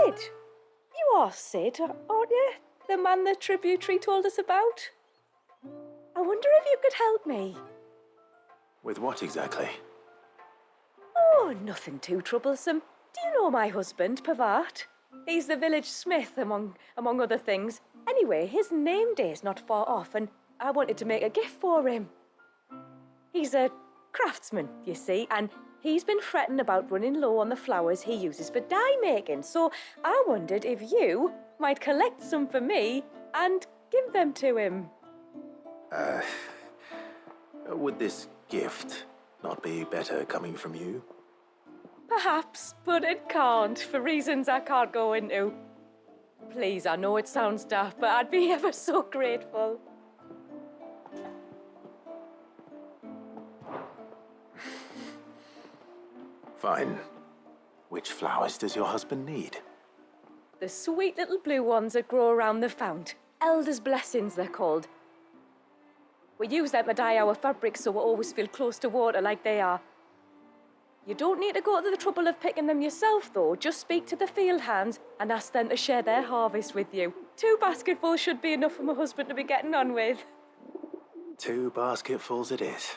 Sid! You are Sid, aren't you? The man the tributary told us about? I wonder if you could help me. With what exactly? Oh, nothing too troublesome. Do you know my husband, Pavat? He's the village smith, among other things. Anyway, his name day's not far off, and I wanted to make a gift for him. He's a craftsman, you see, and he's been fretting about running low on the flowers he uses for dye making, so I wondered if you might collect some for me and give them to him. Would this gift not be better coming from you? Perhaps, but it can't, for reasons I can't go into. Please, I know it sounds daft, but I'd be ever so grateful. Fine. Which flowers does your husband need? The sweet little blue ones that grow around the fount. Elders' blessings, they're called. We use them to dye our fabrics so we always feel close to water like they are. You don't need to go to the trouble of picking them yourself, though. Just speak to the field hands and ask them to share their harvest with you. 2 basketfuls should be enough for my husband to be getting on with. 2 basketfuls it is.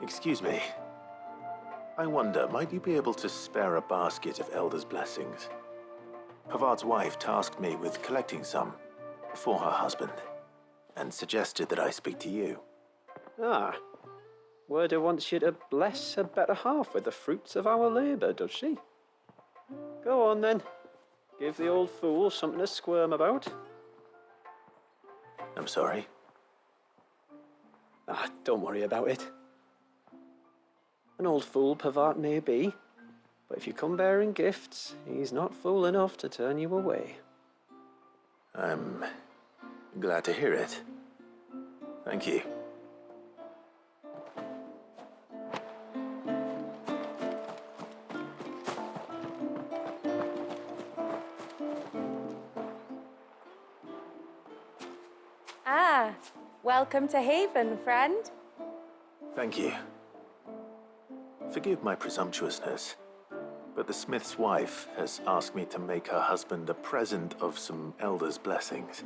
Excuse me. I wonder, might you be able to spare a basket of Elder's blessings? Pavart's wife tasked me with collecting some for her husband, and suggested that I speak to you. Ah, Werda wants you to bless her better half with the fruits of our labour, does she? Go on then. Give the old fool something to squirm about. I'm sorry. Ah, don't worry about it. An old fool Pavart may be, but if you come bearing gifts, he's not fool enough to turn you away. I'm glad to hear it. Thank you. Ah, welcome to Haven, friend. Thank you. Forgive my presumptuousness, but the smith's wife has asked me to make her husband a present of some Elder's blessings.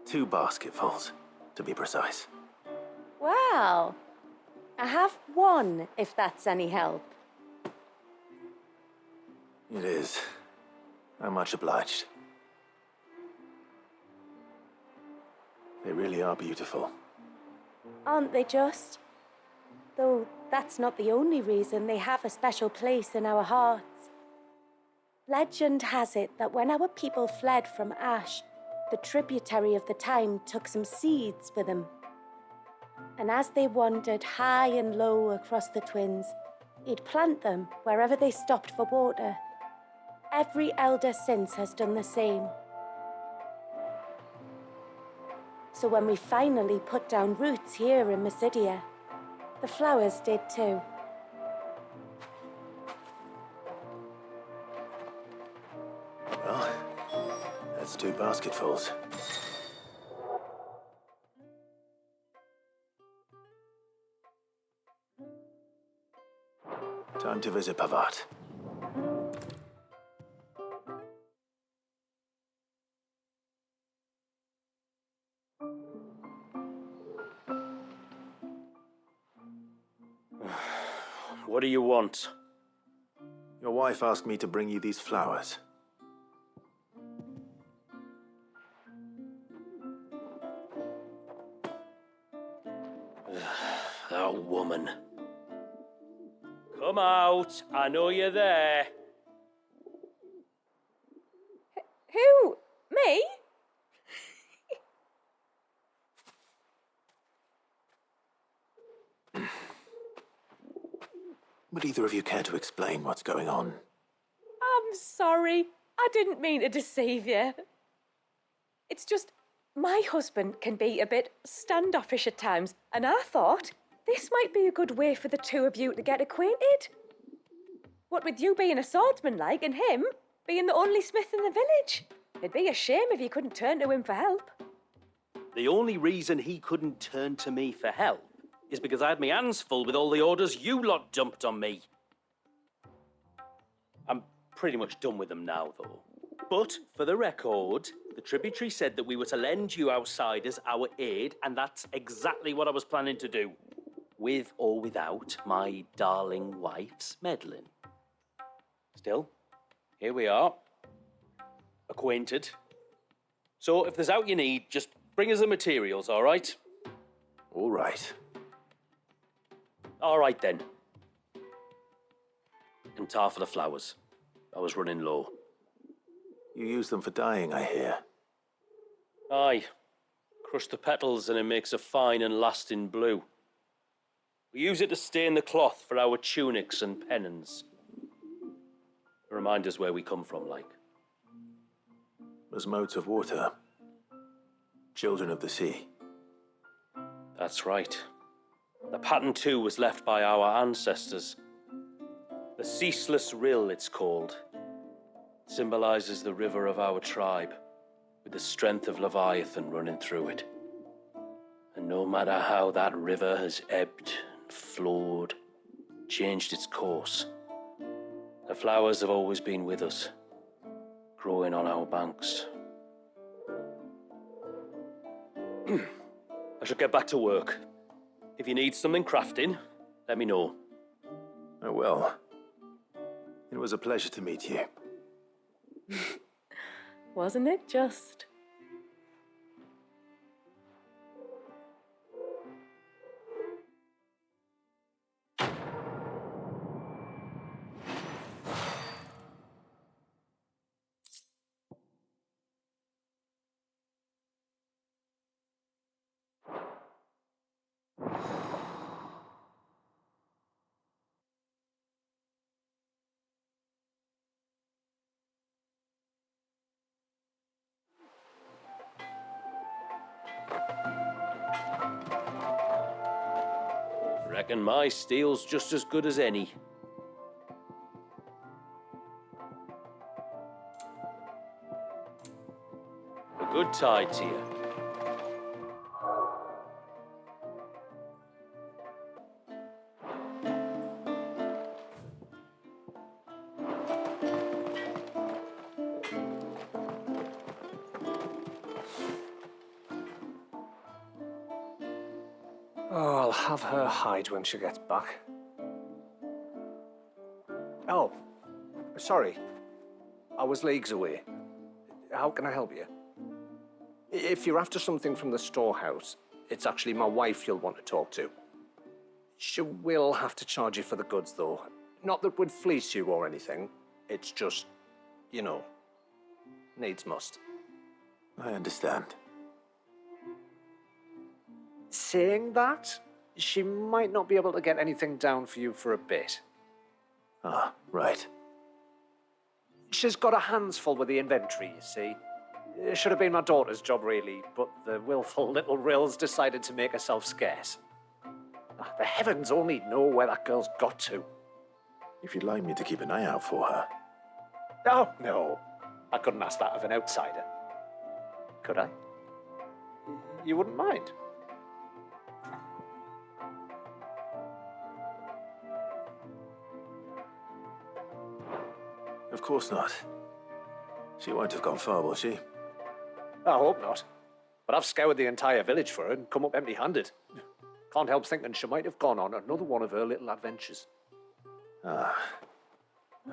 2 basketfuls, to be precise. Well, I have 1, if that's any help. It is. I'm much obliged. They really are beautiful. Aren't they just? Though that's not the only reason they have a special place in our hearts. Legend has it that when our people fled from Ash, the tributary of the time took some seeds with them. And as they wandered high and low across the Twins, he'd plant them wherever they stopped for water. Every elder since has done the same. So when we finally put down roots here in Mysidia, the flowers did too. Well, that's 2 basketfuls. Time to visit Pavart. What do you want? Your wife asked me to bring you these flowers. Oh, woman. Come out. I know you're there. Who? Me? Would either of you care to explain what's going on? I'm sorry. I didn't mean to deceive you. It's just, my husband can be a bit standoffish at times, and I thought This might be a good way for the two of you to get acquainted. What with you being a swordsman like and him being the only smith in the village. It'd be a shame if you couldn't turn to him for help. The only reason he couldn't turn to me for help is because I had my hands full with all the orders you lot dumped on me. I'm pretty much done with them now, though. But, for the record, the tributary said that we were to lend you outsiders our aid, and that's exactly what I was planning to do. With or without my darling wife's meddling. Still, here we are. Acquainted. So, if there's out you need, just bring us the materials, all right? All right. All right, then. And tar for the flowers. I was running low. You use them for dyeing, I hear. Aye. Crush the petals and it makes a fine and lasting blue. We use it to stain the cloth for our tunics and pennons. Remind us where we come from, like. As modes of water. Children of the sea. That's right. The pattern, too, was left by our ancestors. The ceaseless rill, it's called. It symbolizes the river of our tribe, with the strength of Leviathan running through it. And no matter how that river has ebbed and flowed, changed its course, the flowers have always been with us, growing on our banks. I should get back to work. If you need something crafting, let me know. Oh, well. It was a pleasure to meet you. Wasn't it just? Reckon my steel's just as good as any. A good tide to you. Oh, I'll have her hide when she gets back. Oh, sorry. I was leagues away. How can I help you? If you're after something from the storehouse, it's actually my wife you'll want to talk to. She will have to charge you for the goods, though. Not that we'd fleece you or anything. It's just, you know, needs must. I understand. Saying that, she might not be able to get anything down for you for a bit. Ah, right. She's got her hands full with the inventory, you see. It should have been my daughter's job, really, but the willful little Rills decided to make herself scarce. The heavens only know where that girl's got to. If you'd like me to keep an eye out for her. Oh, no. I couldn't ask that of an outsider. Could I? You wouldn't mind? Of course not. She won't have gone far, will she? I hope not. But I've scoured the entire village for her and come up empty-handed. Can't help thinking she might have gone on another one of her little adventures. Ah,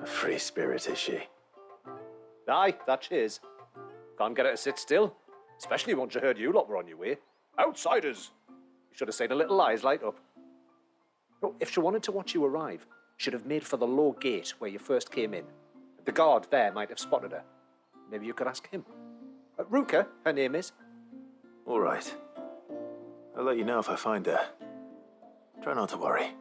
a free spirit, is she? Aye, that she is. Can't get her to sit still, especially once she heard you lot were on your way. Outsiders! You should have seen her little eyes light up. Oh, if she wanted to watch you arrive, she'd have made for the low gate where you first came in. The guard there might have spotted her. Maybe you could ask him. Ruka, her name is. All right. I'll let you know if I find her. Try not to worry.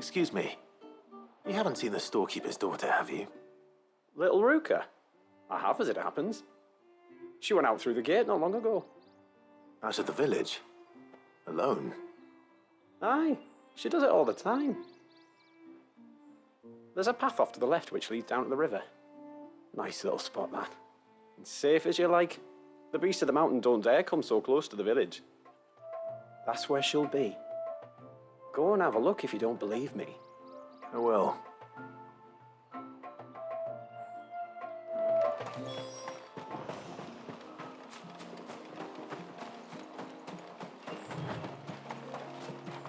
Excuse me. You haven't seen the storekeeper's daughter, have you? Little Ruka? I have, as it happens. She went out through the gate not long ago. Out of the village? Alone? Aye, she does it all the time. There's a path off to the left which leads down to the river. Nice little spot, that. And safe as you like. The beasts of the mountain don't dare come so close to the village. That's where she'll be. Go and have a look if you don't believe me. I will.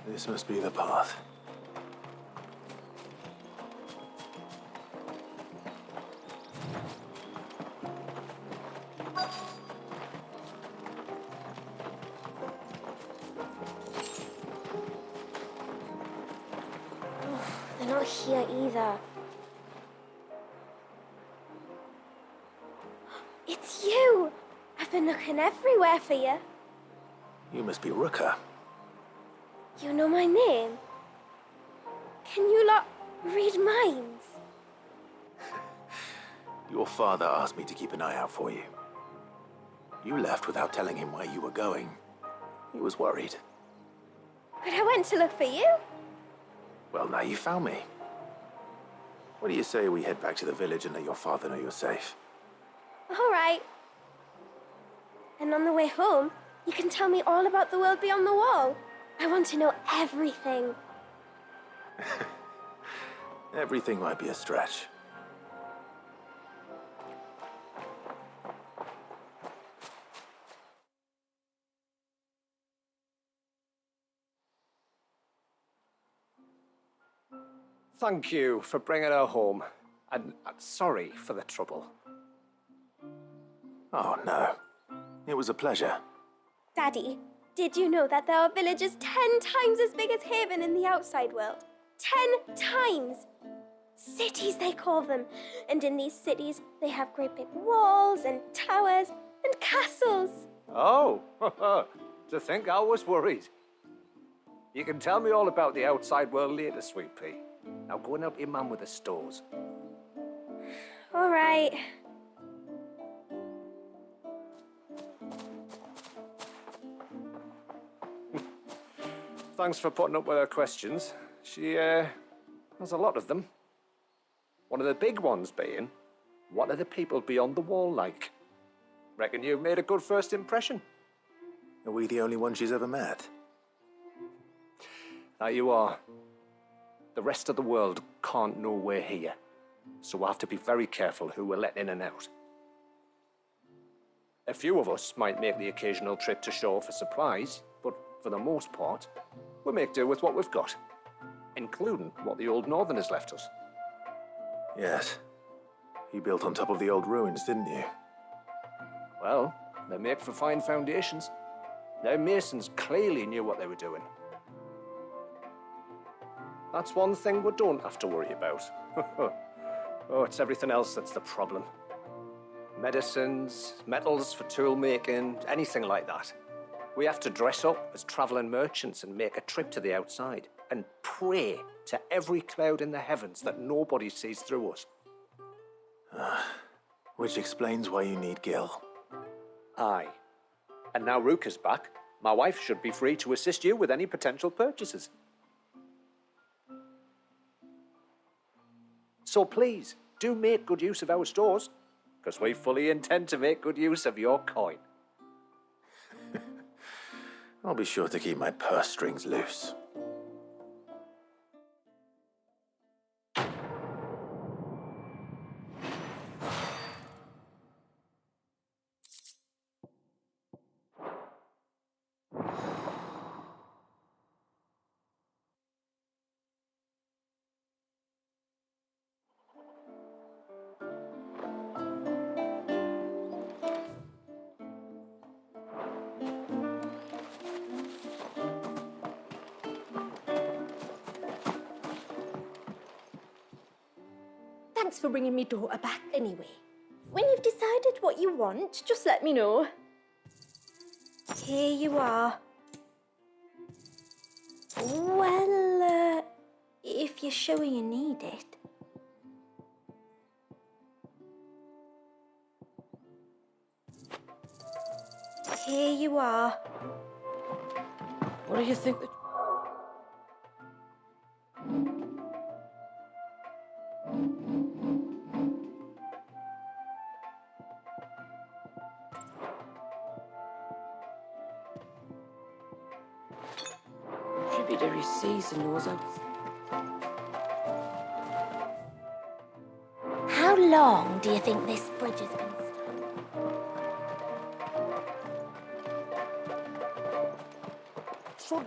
This must be the path. They're not here either. It's you! I've been looking everywhere for you. You must be Ruka. You know my name? Can you lot read minds? Your father asked me to keep an eye out for you. You left without telling him where you were going. He was worried. But I went to look for you. Well, now you found me. What do you say we head back to the village and let your father know you're safe? All right. And on the way home, you can tell me all about the world beyond the wall. I want to know everything. Everything might be a stretch. Thank you for bringing her home. And sorry for the trouble. Oh, no. It was a pleasure. Daddy, did you know that there are villages 10 times as big as Haven in the outside world? 10 times! Cities, they call them. And in these cities, they have great big walls and towers and castles. Oh, to think I was worried. You can tell me all about the outside world later, Sweet Pea. Now go and help your mum with the stores. All right. Thanks for putting up with her questions. She has a lot of them. One of the big ones being, what are the people beyond the wall like? Reckon you've made a good first impression. Are we the only one she's ever met? That you are. The rest of the world can't know we're here, so we'll have to be very careful who we're letting in and out. A few of us might make the occasional trip to shore for supplies, but for the most part, we make do with what we've got, including what the old Northerners left us. Yes. You built on top of the old ruins, didn't you? Well, they make for fine foundations. Their masons clearly knew what they were doing. That's one thing we don't have to worry about. Oh, it's everything else that's the problem. Medicines, metals for tool making, anything like that. We have to dress up as traveling merchants and make a trip to the outside and pray to every cloud in the heavens that nobody sees through us. Which explains why you need Gil. Aye. And now Ruka's back, my wife should be free to assist you with any potential purchases. So please, do make good use of our stores, because we fully intend to make good use of your coin. I'll be sure to keep my purse strings loose. Thanks for bringing me daughter back anyway. When you've decided what you want, just let me know. Here you are. Well, if you're sure you need it. Here you are. What do you think that... Tributary seas and those out. How long do you think this bridge is going to stand?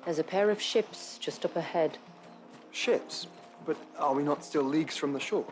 There's a pair of ships just up ahead. Ships? But are we not still leagues from the shore?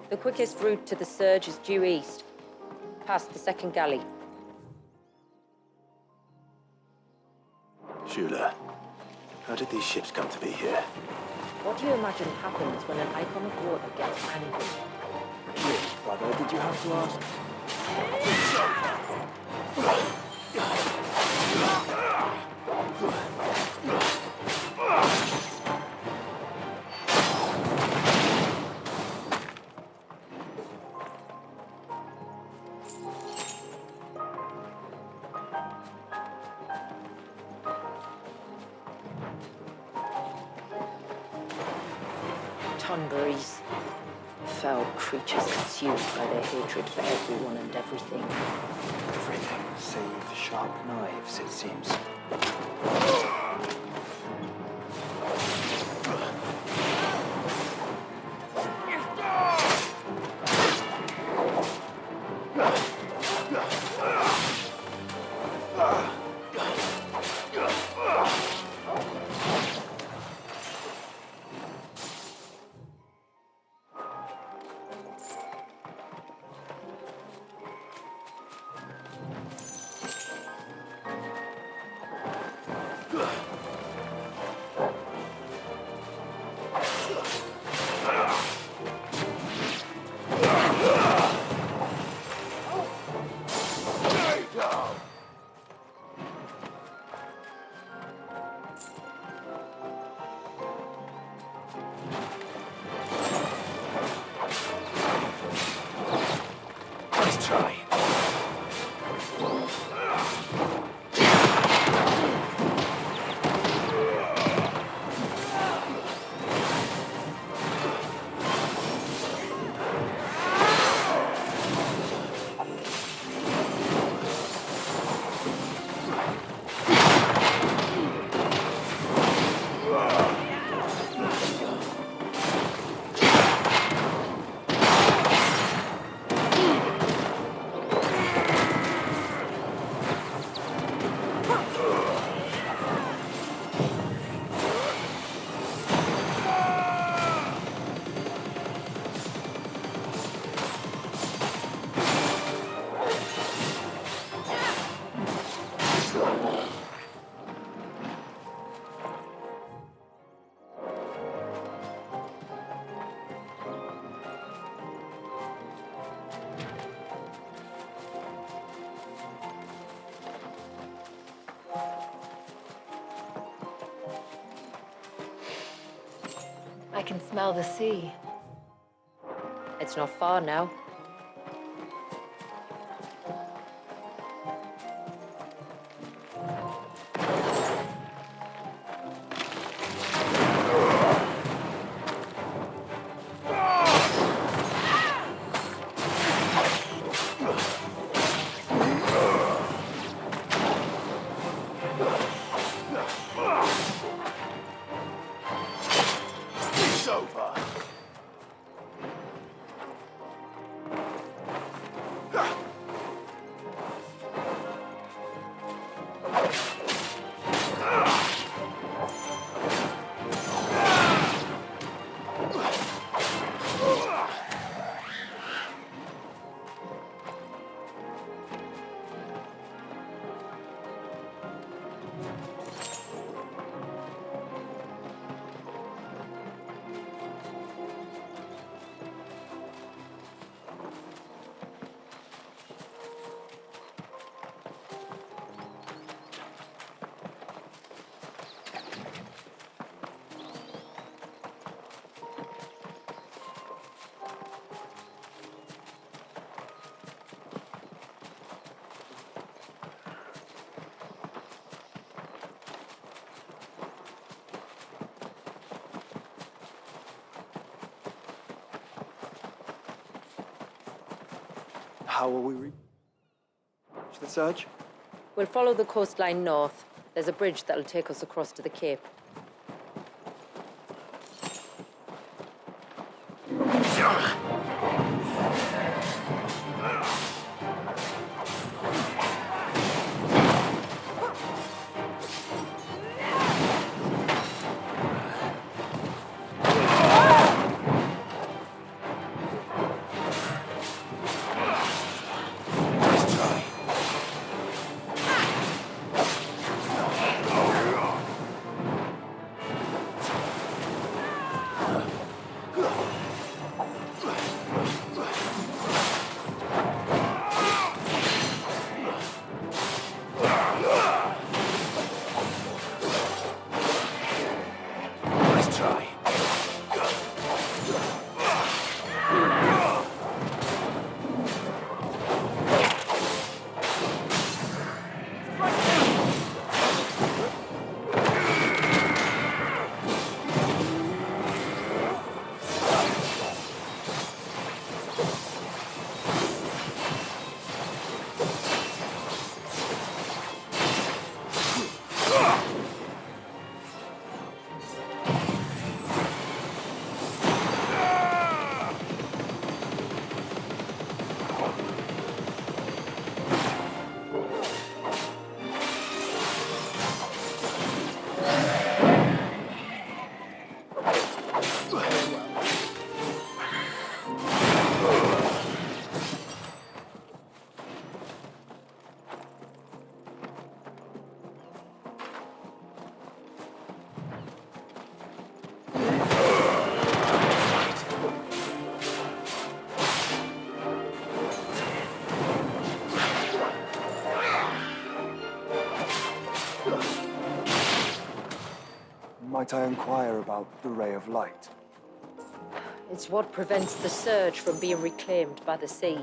The quickest route to the surge is due east, past the second galley. Shula, how did these ships come to be here? What do you imagine happens when an icon of water gets angry? Really, brother, did you have to ask? Tonberries. Foul creatures consumed by their hatred for everyone and everything. Everything save sharp knives, it seems. I can smell the sea. It's not far now. over. How will we reach the surge? We'll follow the coastline north. There's a bridge that'll take us across to the Cape. Might I inquire about the ray of light? It's what prevents the surge from being reclaimed by the sea.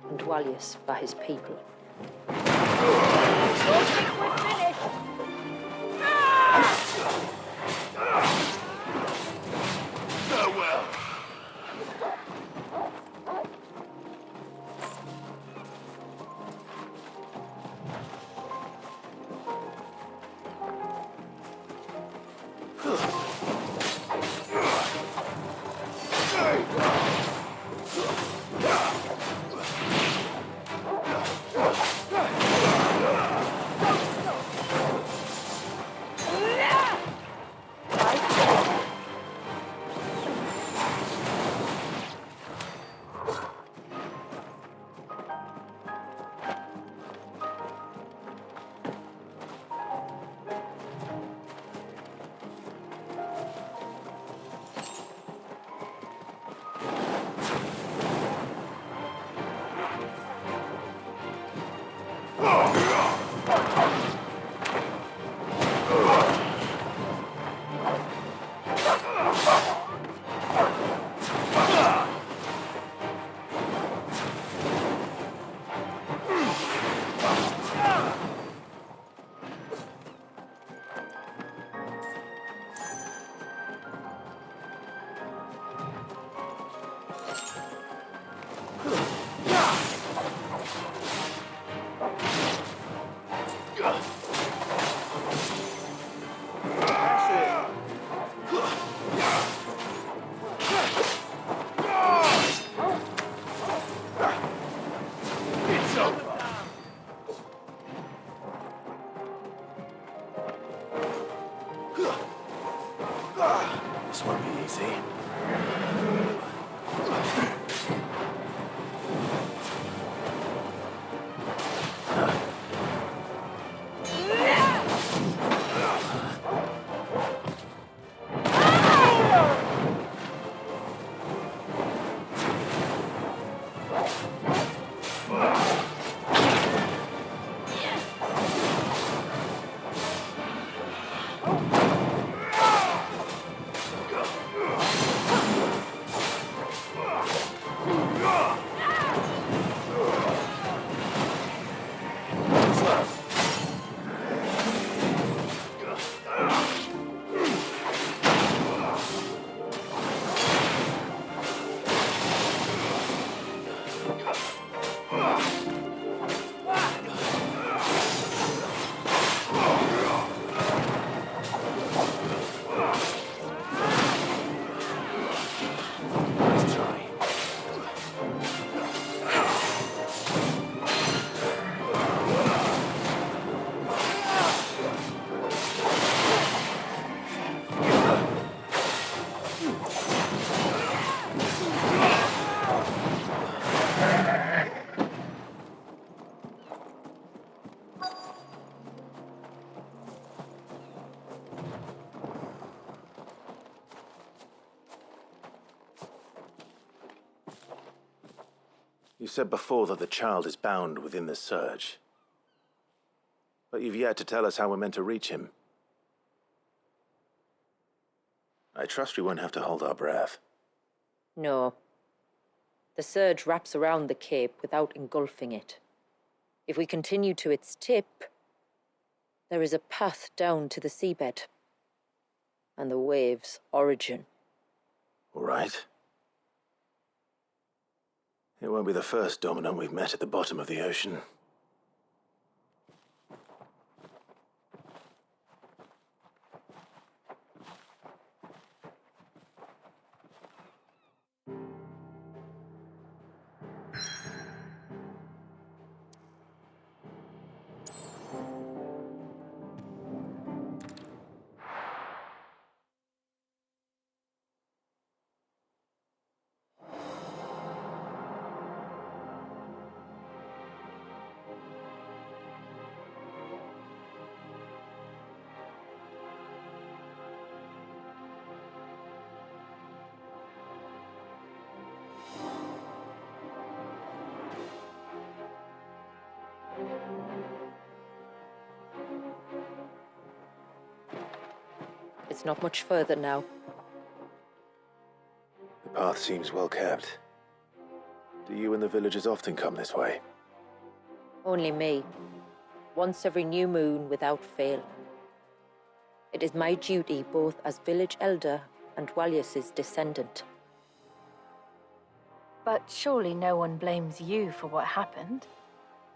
And Dwalius by his people. Farewell. This won't be easy. You said before that the child is bound within the surge. But you've yet to tell us how we're meant to reach him. I trust we won't have to hold our breath. No. The surge wraps around the cape without engulfing it. If we continue to its tip, there is a path down to the seabed and the wave's origin. All right. It won't be the first dominant we've met at the bottom of the ocean. It's not much further now. The path seems well kept. Do you and the villagers often come this way? Only me. Once every new moon without fail. It is my duty both as village elder and Walius's descendant. But surely no one blames you for what happened.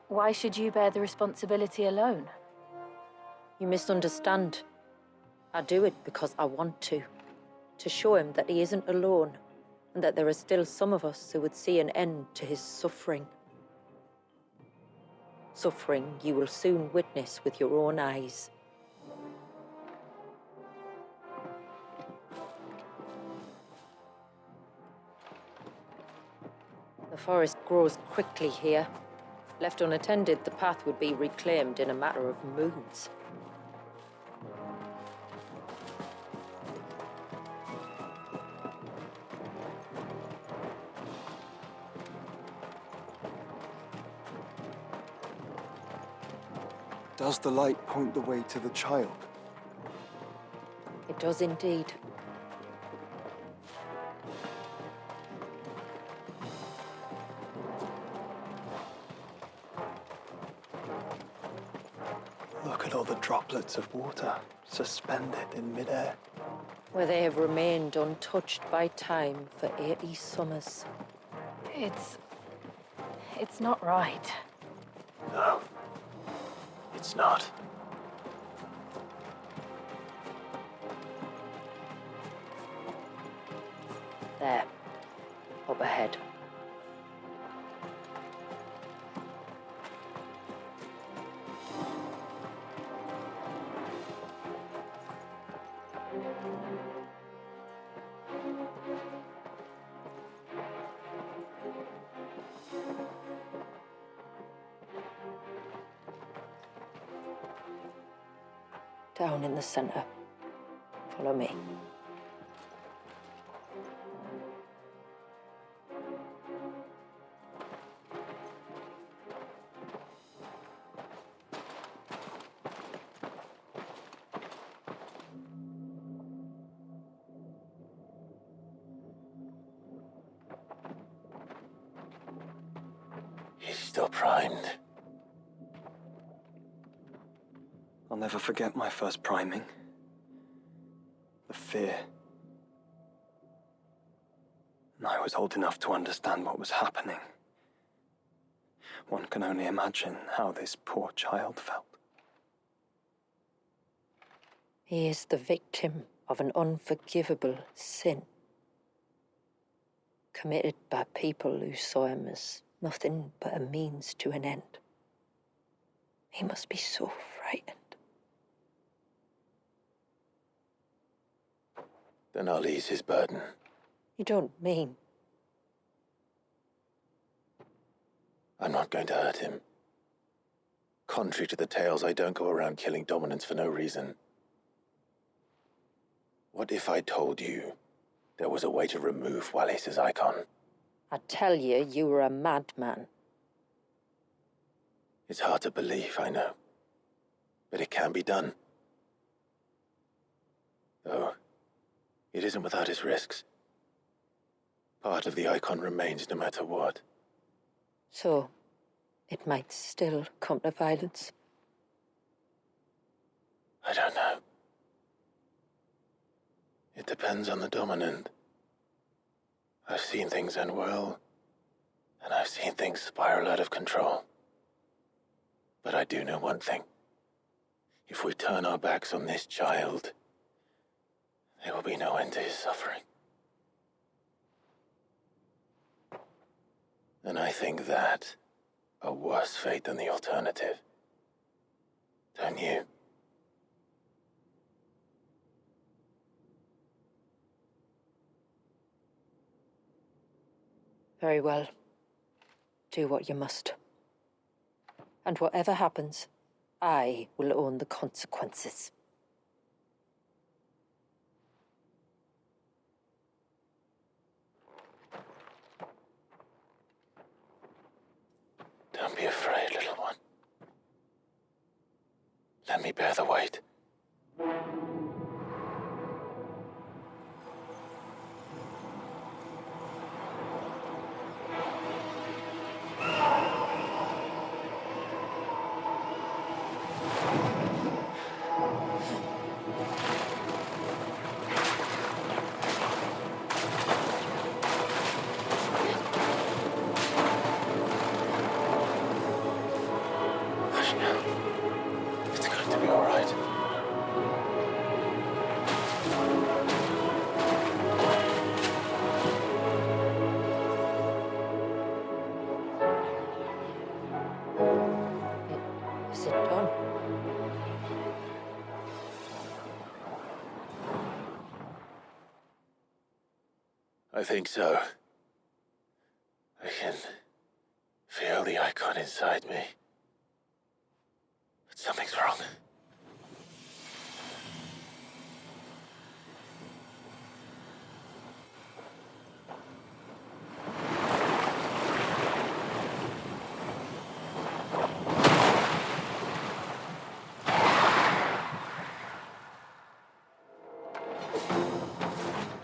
Why should you bear the responsibility alone? You misunderstand. I do it because I want to show him that he isn't alone, and that there are still some of us who would see an end to his suffering. Suffering you will soon witness with your own eyes. The forest grows quickly here. Left unattended, the path would be reclaimed in a matter of moons. Does the light point the way to the child? It does indeed. Look at all the droplets of water suspended in midair. Where they have remained untouched by time for 80 summers. It's not right. No. It's not. There. Up ahead. down in the center. Follow me. He's still primed. I'll never forget my first priming. The fear. And I was old enough to understand what was happening. One can only imagine how this poor child felt. He is the victim of an unforgivable sin, committed by people who saw him as nothing but a means to an end. He must be so frightened. Then I'll ease his burden. You don't mean? I'm not going to hurt him. Contrary to the tales, I don't go around killing dominants for no reason. What if I told you there was a way to remove Wallace's icon? I tell you, you were a madman. It's hard to believe, I know. But it can be done. Though, it isn't without its risks. Part of the icon remains no matter what. So, it might still come to violence. I don't know. It depends on the dominant. I've seen things end well, and I've seen things spiral out of control. But I do know one thing. If we turn our backs on this child, there will be no end to his suffering. And I think that a worse fate than the alternative. Don't you? Very well. Do what you must. And whatever happens, I will own the consequences. Don't be afraid, little one. Let me bear the weight. Hush now. It's going to be all right. Is it done? I think so. I can feel the icon inside me. But something's wrong.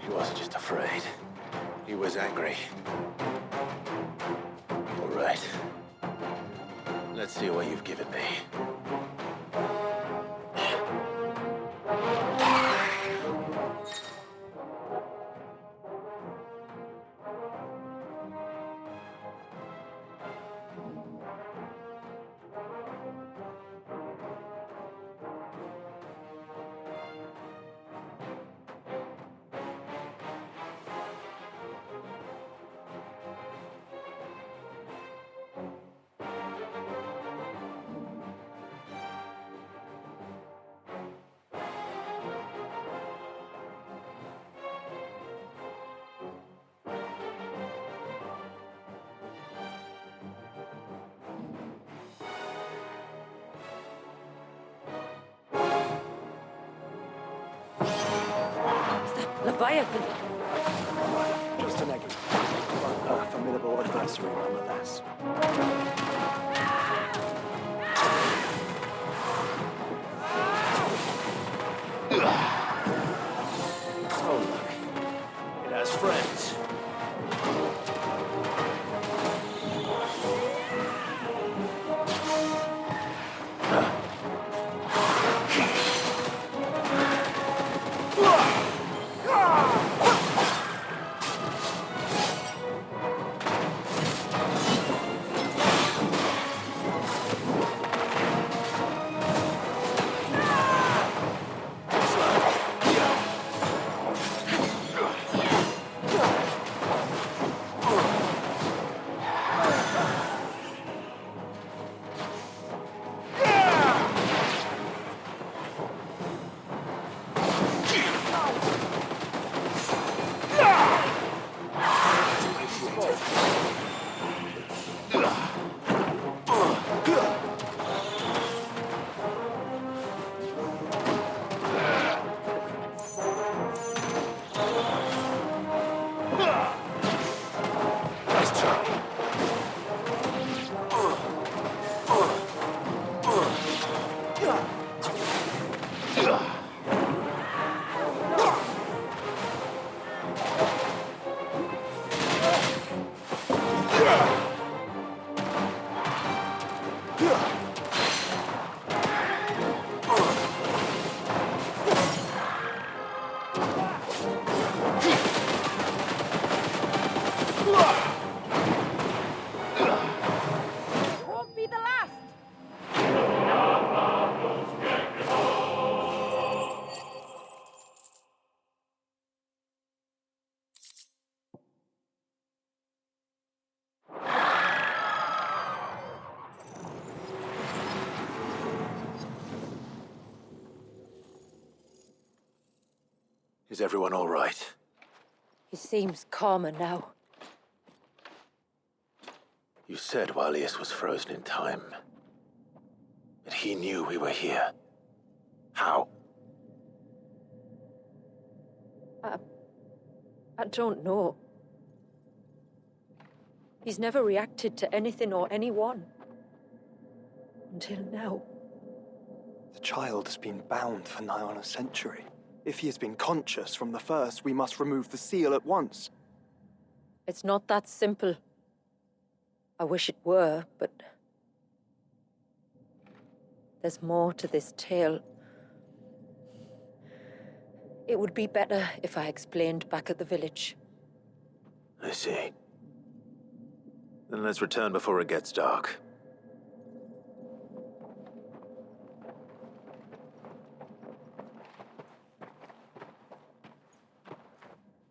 He wasn't just afraid. He was angry. All right. Let's see what you've given me. Leviathan! Just an egg. But a formidable adversary nonetheless. Oh, look. It has friends. Is everyone all right? He seems calmer now. You said Walius was frozen in time. But he knew we were here. How? I don't know. He's never reacted to anything or anyone. Until now. The child has been bound for nigh on a century. If he has been conscious from the first, we must remove the seal at once. It's not that simple. I wish it were, but... there's more to this tale. It would be better if I explained back at the village. I see. Then let's return before it gets dark.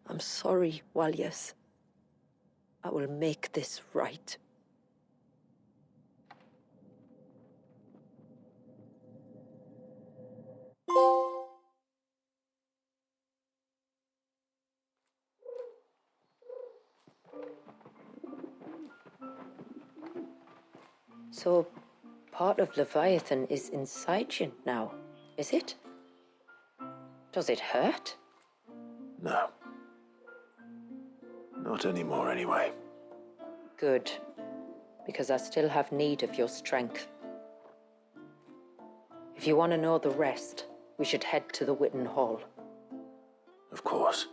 I'm sorry, Walius. I will make this right. So, part of Leviathan is inside you now, is it? Does it hurt? No. Not anymore, anyway. Good, because I still have need of your strength. If you want to know the rest, we should head to the Witten Hall. Of course.